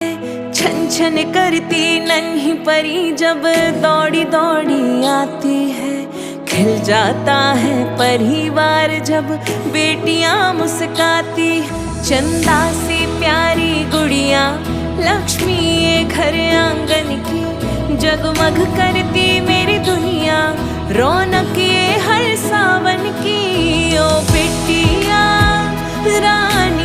छन छन करती नन्ही परी जब दौड़ी दौड़ी आती है, खिल जाता है परिवार जब बेटियां मुस्काती। चंदा सी प्यारी गुड़िया लक्ष्मी ये घर आंगन की, जगमग करती मेरी दुनिया रौनक ये हर सावन की। ओ बेटिया रानी